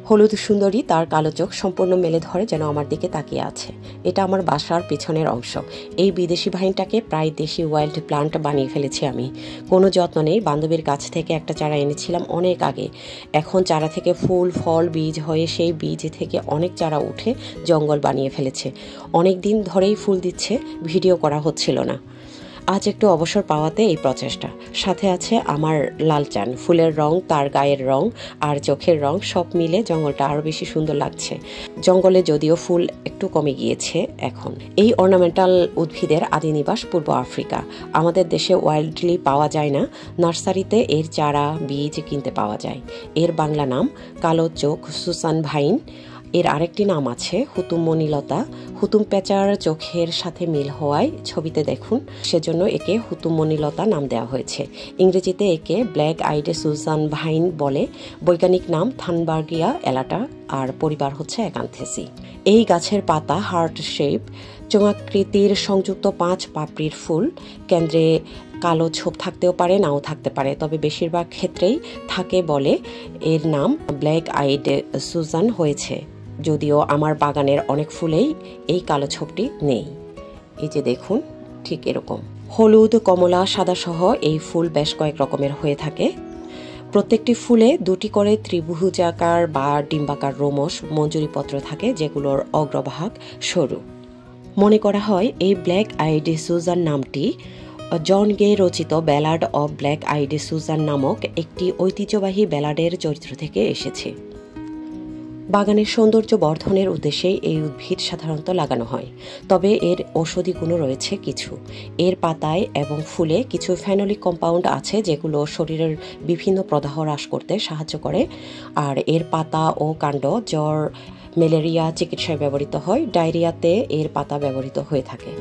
হলুদ সুন্দরী তার কালো চোখ সম্পূর্ণ মেলে ধরে যেন আমার দিকে তাকিয়ে আছে। এটা আমার বাসার পেছনের অংশ। এই বিদেশি ভাইনটাকে প্রায় দেশি ওয়াইল্ড প্লান্ট বানিয়ে ফেলেছি আমি। কোনো যত্ন নেই। বান্ধবীর কাছ থেকে একটা চারা এনেছিলাম অনেক আগে। এখন চারা থেকে ফুল ফল বীজ হয়ে সেই বীজ থেকে অনেক চারা উঠে জঙ্গল বানিয়ে ফেলেছে। অনেক দিন ধরেই ফুল দিচ্ছে, ভিডিও করা হচ্ছিল না। আজ একটু অবসর পাওয়াতে এই প্রচেষ্টা। সাথে আছে আমার লালচান। ফুলের রং, তার গায়ের রং আর চোখের রং সব মিলে জঙ্গলটা আরও বেশি সুন্দর লাগছে। জঙ্গলে যদিও ফুল একটু কমে গিয়েছে এখন। এই অর্নামেন্টাল উদ্ভিদের আদি নিবাস পূর্ব আফ্রিকা। আমাদের দেশে ওয়াইল্ডলি পাওয়া যায় না। নার্সারিতে এর চারা বীজ কিনতে পাওয়া যায়। এর বাংলা নাম কালো চোখ সুসান ভাইন। এর আরেকটি নাম আছে হুতুম মণিলতা। হুতুম পেঁচার চোখের সাথে মিল হওয়ায় ছবিতে দেখুন, সেজন্য একে হুতুম মণিলতা নাম দেওয়া হয়েছে। ইংরেজিতে একে ব্ল্যাক আইড সুসান ভাইন বলে। বৈজ্ঞানিক নাম থানবার্গিয়া এলাটা, আর পরিবার হচ্ছে অ্যাকান্থেসি। এই গাছের পাতা হার্ট শেপ, চোঙাকৃতির সংযুক্ত 5 পাপড়ির ফুল। কেন্দ্রে কালো ছোপ থাকতেও পারে, নাও থাকতে পারে, তবে বেশিরভাগ ক্ষেত্রেই থাকে বলে এর নাম ব্ল্যাক আইড সুসান হয়েছে। যদিও আমার বাগানের অনেক ফুলেই এই কালো ছোপটি নেই। এই যে দেখুন, ঠিক এরকম হলুদ, কমলা, সাদা সহ এই ফুল বেশ কয়েক রকমের হয়ে থাকে। প্রত্যেকটি ফুলে 2টি করে ত্রিভুজাকার বা ডিম্বাকার রোমশ মঞ্জুরিপত্র থাকে, যেগুলোর অগ্রভাগ সরু। মনে করা হয় এই ব্ল্যাক আইড সুসান নামটি জন গে রচিত ballad of black eyed Susan নামক একটি ঐতিহ্যবাহী ব্যালাডের চরিত্র থেকে এসেছে। বাগানের সৌন্দর্য বর্ধনের উদ্দেশ্যে এই উদ্ভিদ সাধারণত লাগানো হয়, তবে এর ঔষধি গুণও রয়েছে কিছু। এর পাতায় এবং ফুলে কিছু ফেনোলিক কম্পাউন্ড আছে, যেগুলো শরীরের বিভিন্ন প্রদাহ হ্রাস করতে সাহায্য করে। আর এর পাতা ও কাণ্ড জ্বর, ম্যালেরিয়া চিকিৎসায় ব্যবহৃত হয়। ডায়রিয়াতে এর পাতা ব্যবহৃত হয়ে থাকে।